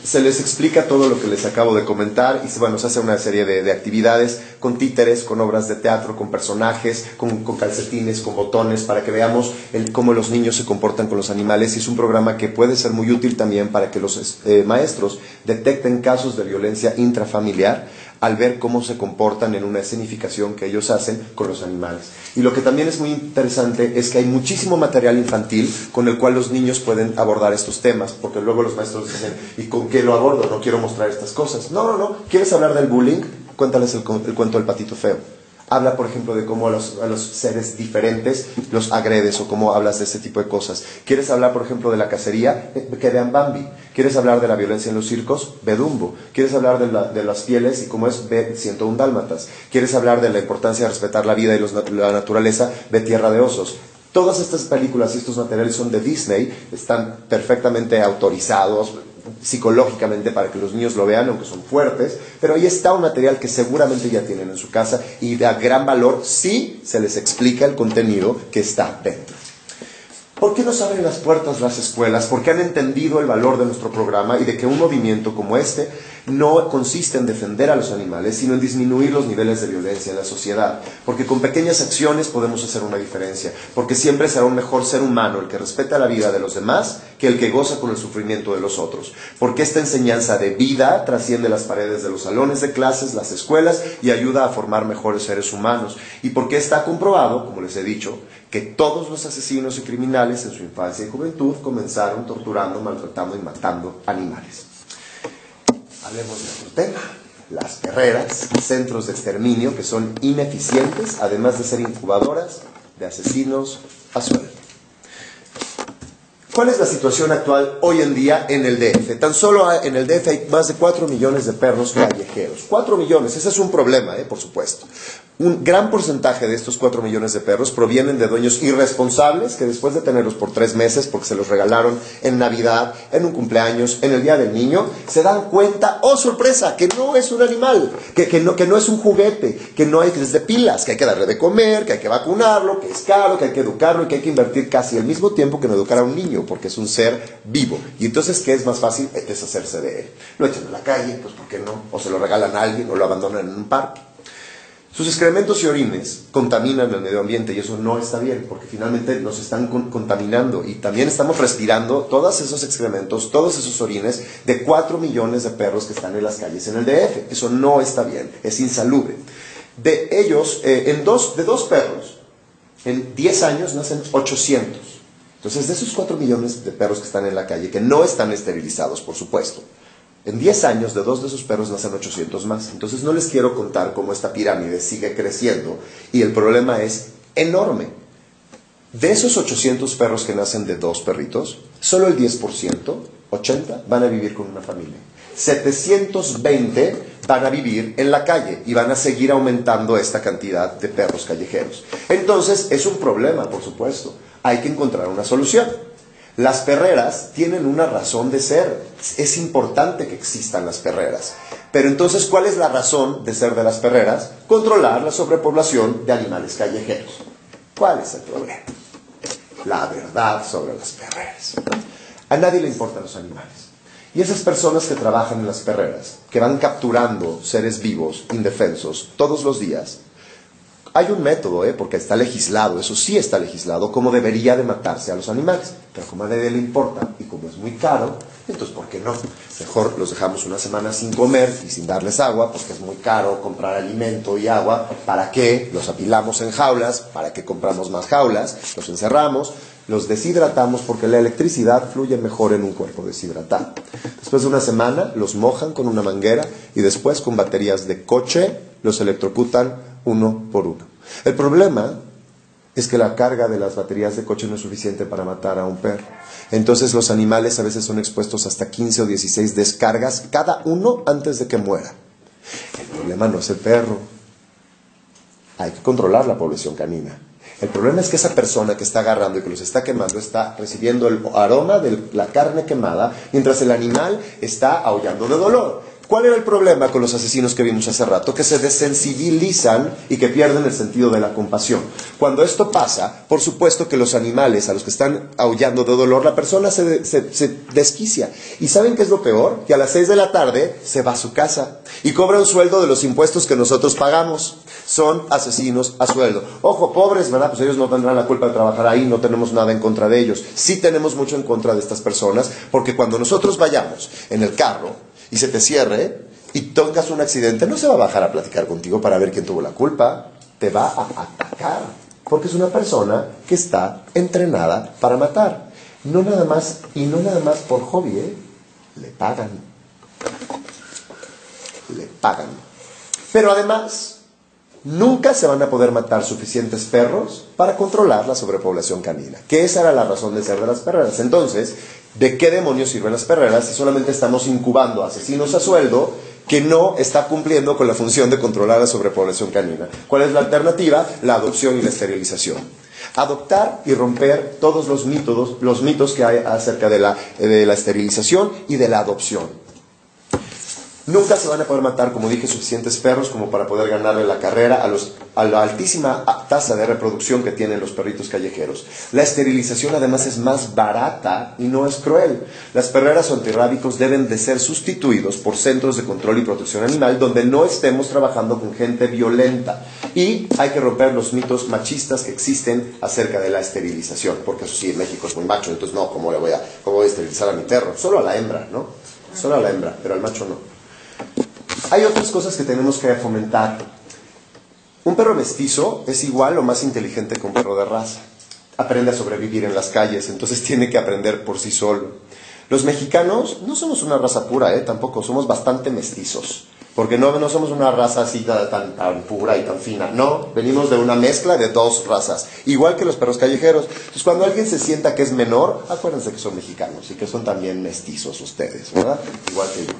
[SPEAKER 1] Se les explica todo lo que les acabo de comentar y bueno, se hace una serie de actividades con títeres, con obras de teatro, con personajes, con calcetines, con botones, para que veamos cómo los niños se comportan con los animales. Y es un programa que puede ser muy útil también para que los maestros detecten casos de violencia intrafamiliar al ver cómo se comportan en una escenificación que ellos hacen con los animales. Y lo que también es muy interesante es que hay muchísimo material infantil con el cual los niños pueden abordar estos temas, porque luego los maestros dicen, ¿y con qué lo abordo? No quiero mostrar estas cosas. No. ¿Quieres hablar del bullying? Cuéntales el cuento del patito feo. Habla, por ejemplo, de cómo a los seres diferentes los agredes o cómo hablas de ese tipo de cosas. ¿Quieres hablar, por ejemplo, de la cacería? Que vean Bambi. ¿Quieres hablar de la violencia en los circos? Ve Dumbo. ¿Quieres hablar de las pieles y cómo es? Ve 101 Dálmatas. ¿Quieres hablar de la importancia de respetar la vida y la naturaleza? Ve Tierra de Osos. Todas estas películas y estos materiales son de Disney, están perfectamente autorizados psicológicamente para que los niños lo vean, aunque son fuertes, pero ahí está un material que seguramente ya tienen en su casa y da gran valor si se les explica el contenido que está dentro. ¿Por qué nos abren las puertas las escuelas? Porque han entendido el valor de nuestro programa y de que un movimiento como este no consiste en defender a los animales, sino en disminuir los niveles de violencia en la sociedad. Porque con pequeñas acciones podemos hacer una diferencia. Porque siempre será un mejor ser humano el que respeta la vida de los demás que el que goza con el sufrimiento de los otros. Porque esta enseñanza de vida trasciende las paredes de los salones de clases, las escuelas y ayuda a formar mejores seres humanos. Y porque está comprobado, como les he dicho, que todos los asesinos y criminales en su infancia y juventud comenzaron torturando, maltratando y matando animales. Hablemos de otro tema, las perreras, centros de exterminio que son ineficientes, además de ser incubadoras de asesinos a sueldo. ¿Cuál es la situación actual hoy en día en el DF? Tan solo en el DF hay más de 4 millones de perros callejeros. 4 millones, ese es un problema, por supuesto. Un gran porcentaje de estos 4 millones de perros provienen de dueños irresponsables que después de tenerlos por 3 meses, porque se los regalaron en Navidad, en un cumpleaños, en el Día del Niño, se dan cuenta, ¡oh sorpresa!, que no es un animal, que no es un juguete, que no es de pilas, que hay que darle de comer, que hay que vacunarlo, que es caro, que hay que educarlo y que hay que invertir casi el mismo tiempo que en educar a un niño, porque es un ser vivo. Y entonces, ¿qué es más fácil? Es deshacerse de él. Lo echan a la calle, pues ¿por qué no? O se lo regalan a alguien o lo abandonan en un parque. Sus excrementos y orines contaminan el medio ambiente y eso no está bien, porque finalmente nos están contaminando y también estamos respirando todos esos excrementos, todos esos orines de 4 millones de perros que están en las calles en el DF. Eso no está bien, es insalubre. De ellos, de dos perros, en 10 años nacen 800. Entonces, de esos 4 millones de perros que están en la calle, que no están esterilizados, por supuesto, en 10 años, de 2 de esos perros nacen 800 más. Entonces no les quiero contar cómo esta pirámide sigue creciendo y el problema es enorme. De esos 800 perros que nacen de 2 perritos, solo el 10%, 80, van a vivir con una familia. 720 van a vivir en la calle y van a seguir aumentando esta cantidad de perros callejeros. Entonces es un problema, por supuesto. Hay que encontrar una solución. Las perreras tienen una razón de ser. Es importante que existan las perreras. Pero entonces, ¿cuál es la razón de ser de las perreras? Controlar la sobrepoblación de animales callejeros. ¿Cuál es el problema? La verdad sobre las perreras. A nadie le importan los animales. Y esas personas que trabajan en las perreras, que van capturando seres vivos, indefensos, todos los días, hay un método, porque está legislado, eso sí está legislado, cómo debería de matarse a los animales. Pero como a nadie le importa y como es muy caro, entonces ¿por qué no? Mejor los dejamos una semana sin comer y sin darles agua, porque es muy caro comprar alimento y agua. ¿Para qué? Los apilamos en jaulas, ¿para qué compramos más jaulas? Los encerramos, los deshidratamos porque la electricidad fluye mejor en un cuerpo deshidratado. Después de una semana los mojan con una manguera y después con baterías de coche los electrocutan uno por uno. El problema es que la carga de las baterías de coche no es suficiente para matar a un perro. Entonces los animales a veces son expuestos hasta 15 o 16 descargas cada uno antes de que muera. El problema no es el perro. Hay que controlar la población canina. El problema es que esa persona que está agarrando y que los está quemando está recibiendo el aroma de la carne quemada mientras el animal está aullando de dolor. ¿Cuál era el problema con los asesinos que vimos hace rato? Que se desensibilizan y que pierden el sentido de la compasión. Cuando esto pasa, por supuesto que los animales a los que están aullando de dolor, la persona se desquicia. ¿Y saben qué es lo peor? Que a las 6 de la tarde se va a su casa y cobra un sueldo de los impuestos que nosotros pagamos. Son asesinos a sueldo. Ojo, pobres, ¿verdad? Pues ellos no tendrán la culpa de trabajar ahí, no tenemos nada en contra de ellos. Sí tenemos mucho en contra de estas personas, porque cuando nosotros vayamos en el carro y se te cierre y tengas un accidente, no se va a bajar a platicar contigo para ver quién tuvo la culpa, te va a atacar, porque es una persona que está entrenada para matar. No nada más, y no nada más por hobby, le pagan. Le pagan. Pero además, nunca se van a poder matar suficientes perros para controlar la sobrepoblación canina. Que esa era la razón de ser de las perreras. Entonces, ¿de qué demonios sirven las perreras si solamente estamos incubando asesinos a sueldo que no está cumpliendo con la función de controlar la sobrepoblación canina? ¿Cuál es la alternativa? La adopción y la esterilización. Adoptar y romper todos los mitos que hay acerca de la esterilización y de la adopción. Nunca se van a poder matar, como dije, suficientes perros como para poder ganarle la carrera a la altísima tasa de reproducción que tienen los perritos callejeros. La esterilización además es más barata y no es cruel. Las perreras o antirrábicos deben de ser sustituidos por centros de control y protección animal donde no estemos trabajando con gente violenta. Y hay que romper los mitos machistas que existen acerca de la esterilización, porque eso sí, en México es muy macho, entonces no, ¿cómo voy a esterilizar a mi perro? Solo a la hembra, ¿no? Solo a la hembra, pero al macho no. Hay otras cosas que tenemos que fomentar. Un perro mestizo es igual o más inteligente que un perro de raza. Aprende a sobrevivir en las calles, entonces tiene que aprender por sí solo. Los mexicanos no somos una raza pura, tampoco, somos bastante mestizos. Porque no somos una raza así tan pura y tan fina. No, venimos de una mezcla de dos razas. Igual que los perros callejeros. Entonces cuando alguien se sienta que es menor, acuérdense que son mexicanos y que son también mestizos ustedes, ¿verdad? Igual que yo.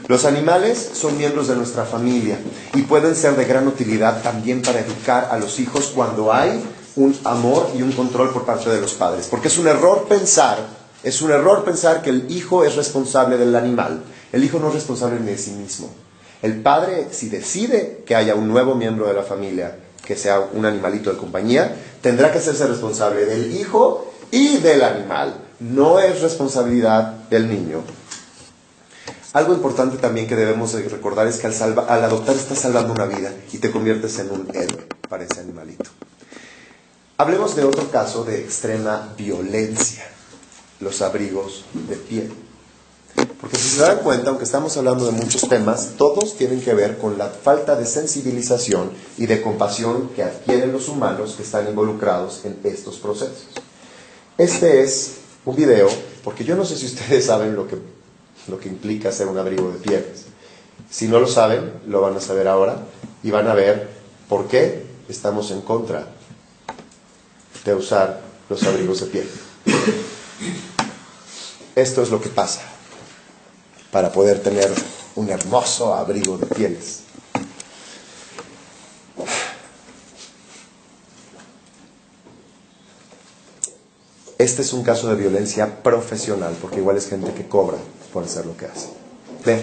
[SPEAKER 1] Los animales son miembros de nuestra familia y pueden ser de gran utilidad también para educar a los hijos cuando hay un amor y un control por parte de los padres. Porque es un error pensar que el hijo es responsable del animal. El hijo no es responsable ni de sí mismo. El padre, si decide que haya un nuevo miembro de la familia, que sea un animalito de compañía, tendrá que hacerse responsable del hijo y del animal. No es responsabilidad del niño. Algo importante también que debemos recordar es que al adoptar estás salvando una vida y te conviertes en un héroe para ese animalito. Hablemos de otro caso de extrema violencia, los abrigos de piel. Porque si se dan cuenta, aunque estamos hablando de muchos temas, todos tienen que ver con la falta de sensibilización y de compasión que adquieren los humanos que están involucrados en estos procesos. Este es un video, porque yo no sé si ustedes saben lo que implica hacer un abrigo de pieles. Si no lo saben, lo van a saber ahora y van a ver por qué estamos en contra de usar los abrigos de piel. Esto es lo que pasa para poder tener un hermoso abrigo de pieles. Este es un caso de violencia profesional, porque igual es gente que cobra por hacer lo que hace. Vean.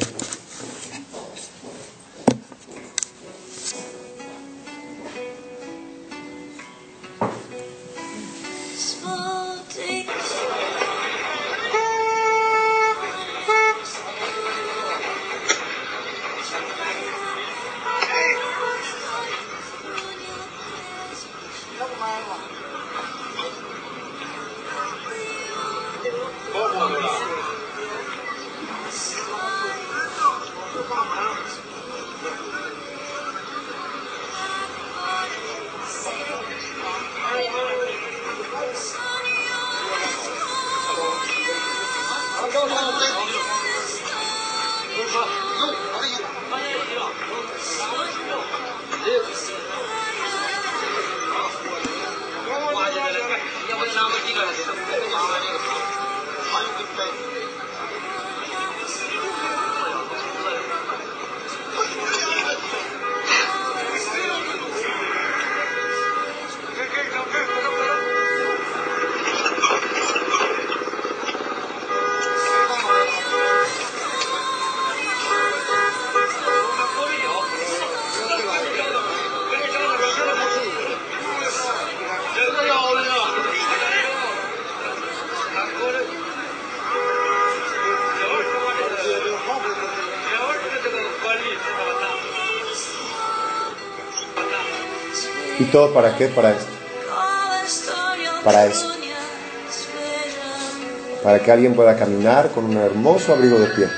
[SPEAKER 1] ¿Y todo para qué? Para esto. Para eso. Para que alguien pueda caminar con un hermoso abrigo de piel.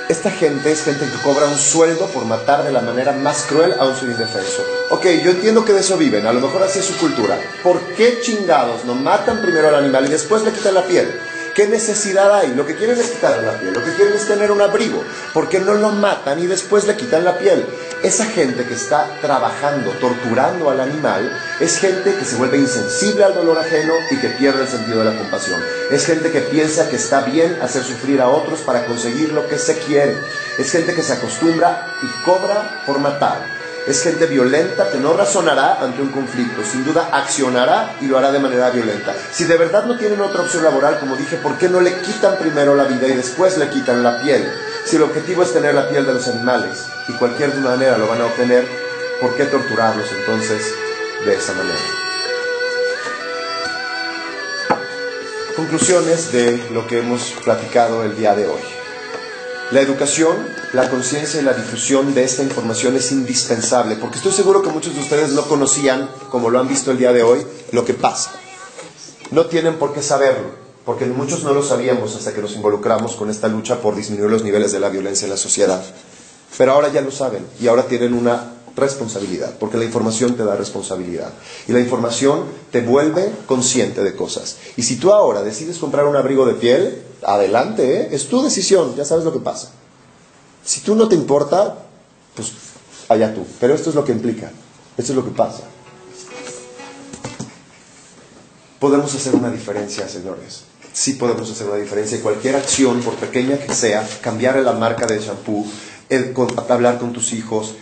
[SPEAKER 1] Esta gente es gente que cobra un sueldo por matar de la manera más cruel a un ser indefenso. Ok, yo entiendo que de eso viven, a lo mejor así es su cultura. ¿Por qué chingados no matan primero al animal y después le quitan la piel? ¿Qué necesidad hay? Lo que quieren es quitarle la piel, lo que quieren es tener un abrigo. ¿Por qué no lo matan y después le quitan la piel? Esa gente que está trabajando, torturando al animal, es gente que se vuelve insensible al dolor ajeno y que pierde el sentido de la compasión. Es gente que piensa que está bien hacer sufrir a otros para conseguir lo que se quiere. Es gente que se acostumbra y cobra por matar. Es gente violenta que no razonará ante un conflicto, sin duda accionará y lo hará de manera violenta. Si de verdad no tienen otra opción laboral, como dije, ¿por qué no le quitan primero la vida y después le quitan la piel? Si el objetivo es tener la piel de los animales y cualquier manera lo van a obtener, ¿por qué torturarlos entonces de esa manera? Conclusiones de lo que hemos platicado el día de hoy. La educación, la conciencia y la difusión de esta información es indispensable, porque estoy seguro que muchos de ustedes no conocían, como lo han visto el día de hoy, lo que pasa. No tienen por qué saberlo, porque muchos no lo sabíamos hasta que nos involucramos con esta lucha por disminuir los niveles de la violencia en la sociedad. Pero ahora ya lo saben y ahora tienen una responsabilidad, porque la información te da responsabilidad y la información te vuelve consciente de cosas. Y si tú ahora decides comprar un abrigo de piel, adelante, es tu decisión, ya sabes lo que pasa. Si tú no te importa, pues allá tú, pero esto es lo que implica, esto es lo que pasa. Podemos hacer una diferencia, señores. Sí podemos hacer una diferencia y cualquier acción, por pequeña que sea, cambiar la marca de shampoo, hablar con tus hijos,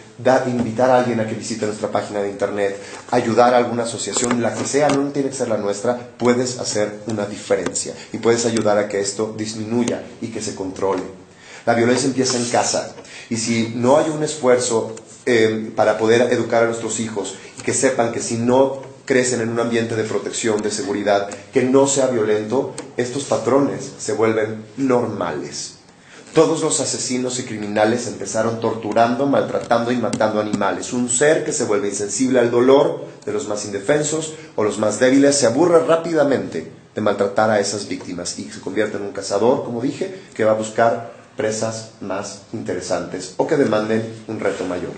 [SPEAKER 1] invitar a alguien a que visite nuestra página de internet, ayudar a alguna asociación, la que sea, no tiene que ser la nuestra, puedes hacer una diferencia y puedes ayudar a que esto disminuya y que se controle. La violencia empieza en casa y si no hay un esfuerzo para poder educar a nuestros hijos y que sepan que si no crecen en un ambiente de protección, de seguridad, que no sea violento, estos patrones se vuelven normales. Todos los asesinos y criminales empezaron torturando, maltratando y matando animales. Un ser que se vuelve insensible al dolor de los más indefensos o los más débiles se aburre rápidamente de maltratar a esas víctimas y se convierte en un cazador, como dije, que va a buscar presas más interesantes o que demanden un reto mayor.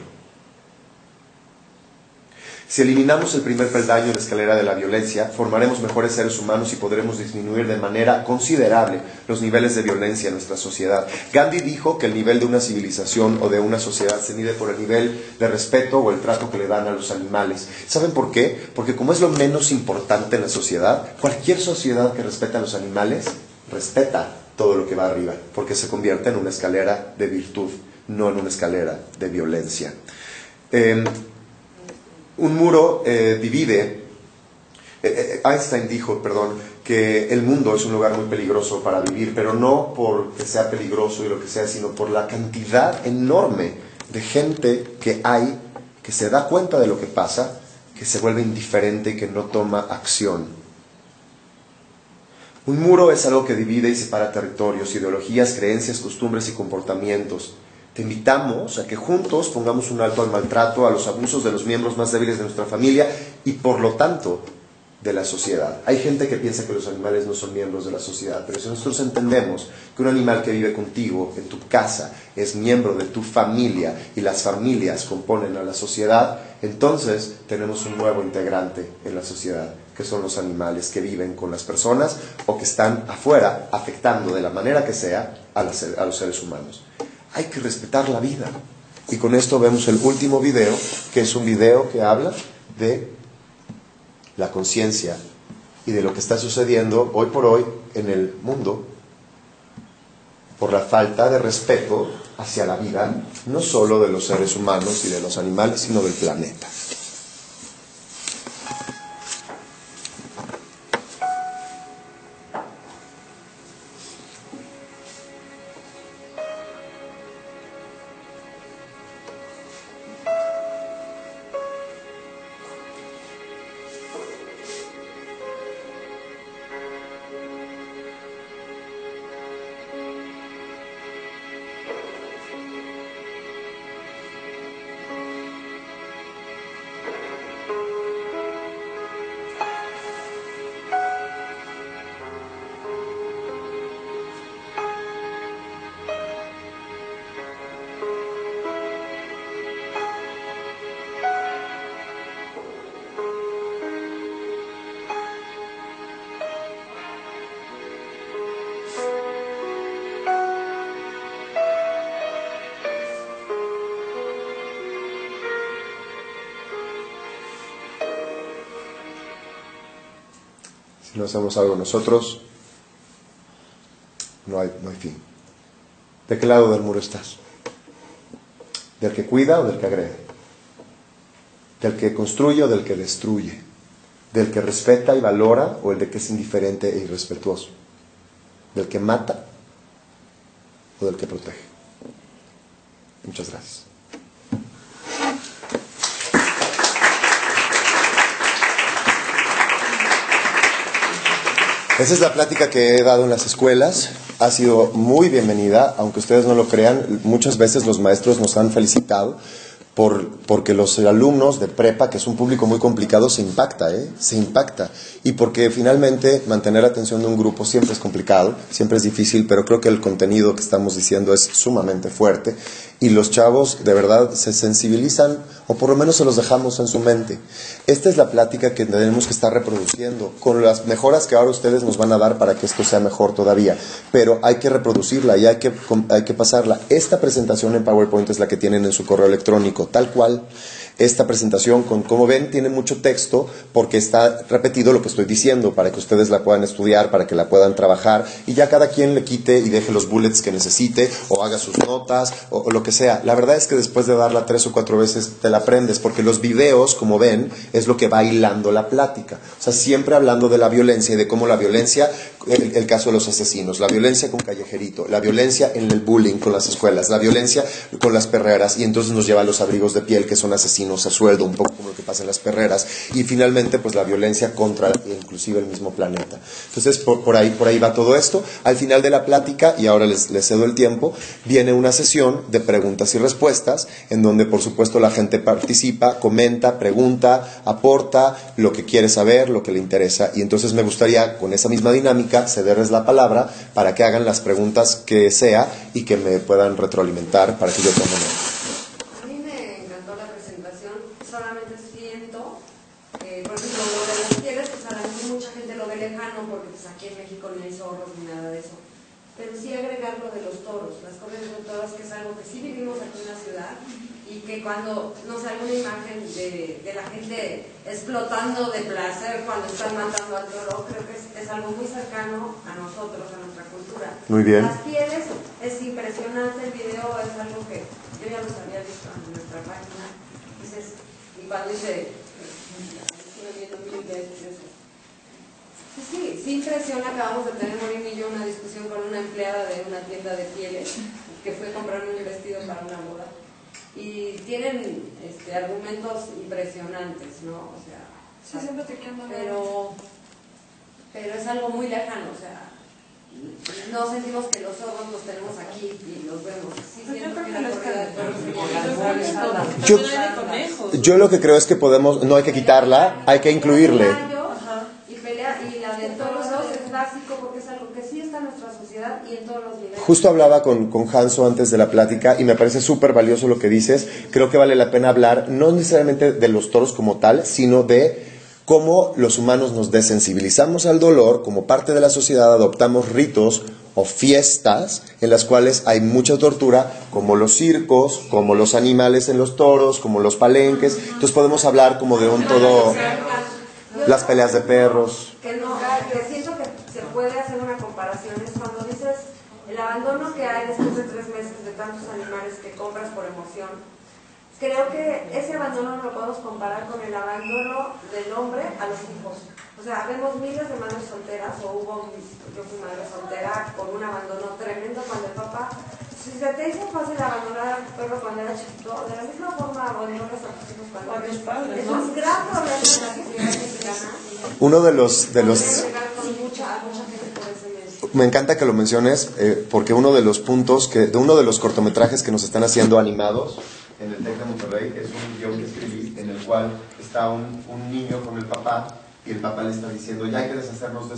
[SPEAKER 1] Si eliminamos el primer peldaño en la escalera de la violencia, formaremos mejores seres humanos y podremos disminuir de manera considerable los niveles de violencia en nuestra sociedad. Gandhi dijo que el nivel de una civilización o de una sociedad se mide por el nivel de respeto o el trato que le dan a los animales. ¿Saben por qué? Porque como es lo menos importante en la sociedad, cualquier sociedad que respeta a los animales, respeta todo lo que va arriba, porque se convierte en una escalera de virtud, no en una escalera de violencia. Un muro divide. Einstein dijo, que el mundo es un lugar muy peligroso para vivir, pero no porque sea peligroso y lo que sea, sino por la cantidad enorme de gente que hay, que se da cuenta de lo que pasa, que se vuelve indiferente y que no toma acción. Un muro es algo que divide y separa territorios, ideologías, creencias, costumbres y comportamientos. Te invitamos a que juntos pongamos un alto al maltrato, a los abusos de los miembros más débiles de nuestra familia y por lo tanto de la sociedad. Hay gente que piensa que los animales no son miembros de la sociedad, pero si nosotros entendemos que un animal que vive contigo en tu casa es miembro de tu familia y las familias componen a la sociedad, entonces tenemos un nuevo integrante en la sociedad, que son los animales que viven con las personas o que están afuera afectando de la manera que sea a los seres humanos. Hay que respetar la vida. Y con esto vemos el último video, que es un video que habla de la conciencia y de lo que está sucediendo hoy por hoy en el mundo por la falta de respeto hacia la vida, no solo de los seres humanos y de los animales, sino del planeta. Si no hacemos algo nosotros, no hay fin. ¿De qué lado del muro estás? ¿Del que cuida o del que agrede? ¿Del que construye o del que destruye? ¿Del que respeta y valora o el de que es indiferente e irrespetuoso? ¿Del que mata o del que protege? Muchas gracias. Esa es la plática que he dado en las escuelas. Ha sido muy bienvenida, aunque ustedes no lo crean. Muchas veces los maestros nos han felicitado porque los alumnos de prepa, que es un público muy complicado, se impacta. Y porque finalmente mantener la atención de un grupo siempre es complicado, siempre es difícil, pero creo que el contenido que estamos diciendo es sumamente fuerte y los chavos de verdad se sensibilizan, o por lo menos se los dejamos en su mente. Esta es la plática que tenemos que estar reproduciendo, con las mejoras que ahora ustedes nos van a dar para que esto sea mejor todavía, pero hay que reproducirla y hay que pasarla. Esta presentación en PowerPoint es la que tienen en su correo electrónico, tal cual. Esta presentación, como ven, tiene mucho texto porque está repetido lo que estoy diciendo para que ustedes la puedan estudiar, para que la puedan trabajar y ya cada quien le quite y deje los bullets que necesite o haga sus notas o lo que sea. La verdad es que después de darla 3 o 4 veces te la aprendes porque los videos, como ven, es lo que va hilando la plática. O sea, siempre hablando de la violencia y de cómo la violencia, el caso de los asesinos, la violencia con Callejerito, la violencia en el bullying con las escuelas, la violencia con las perreras y entonces nos lleva a los abrigos de piel que son asesinos a sueldo, un poco como lo que pasa en las perreras y finalmente pues la violencia contra inclusive el mismo planeta. Entonces por ahí va todo esto. Al final de la plática, y ahora les cedo el tiempo, viene una sesión de preguntas y respuestas en donde por supuesto la gente participa, comenta, pregunta, aporta lo que quiere saber, lo que le interesa y entonces me gustaría con esa misma dinámica cederles la palabra para que hagan las preguntas que sea y que me puedan retroalimentar para que yo tome nota.
[SPEAKER 2] Porque pues aquí en México no hay zorros ni nada de eso, pero sí agregar lo de los toros, las corridas de toros, que es algo que sí vivimos aquí en la ciudad y que cuando nos sale una imagen de la gente explotando de placer cuando están matando al toro, creo que es algo muy cercano a nosotros, a nuestra cultura.
[SPEAKER 1] Muy bien.
[SPEAKER 2] Las pieles es impresionante, el video es algo que yo ya los había visto en nuestra página, y cuando dice estuve viendo 1000 veces eso. Sí impresiona. Acabamos de tener Morín y yo una discusión con una empleada de una tienda de pieles que fue a comprarme un vestido para una boda y tienen argumentos impresionantes, ¿no? O sea,
[SPEAKER 6] sí, siempre te quedan
[SPEAKER 2] pero es algo muy lejano, o sea, no sentimos que los ojos los tenemos aquí y los vemos. Sí, siento que la corrida de toros
[SPEAKER 1] yo lo que creo es que no hay que quitarla, hay que incluirle.
[SPEAKER 2] Y la de toros es básico porque es algo que sí está en nuestra sociedad y en todos los niveles.
[SPEAKER 1] Justo hablaba con Hanso antes de la plática y me parece súper valioso lo que dices. Creo que vale la pena hablar no necesariamente de los toros como tal, sino de cómo los humanos nos desensibilizamos al dolor, como parte de la sociedad adoptamos ritos o fiestas en las cuales hay mucha tortura, como los circos, como los animales en los toros, como los palenques. Entonces podemos hablar como de un todo... Las peleas de perros.
[SPEAKER 2] Que siento que se puede hacer una comparación es cuando dices el abandono que hay después de 3 meses de tantos animales que compras por emoción. Creo que ese abandono no lo podemos comparar con el abandono del hombre a los hijos. O sea, vemos miles de madres solteras, yo fui madre soltera con un abandono tremendo cuando el papá, si se te hizo fácil abandonar a tu perro cuando era chiquito, de la misma forma abandonas a tus hijos cuando eres padre. Es un gran problema en la sociedad mexicana.
[SPEAKER 1] Uno de los me encanta que lo menciones porque uno de los puntos uno de los cortometrajes que nos están haciendo animados en el TEC de Monterrey es un guión que escribí en el cual está un niño con el papá y el papá le está diciendo ya hay que deshacernos de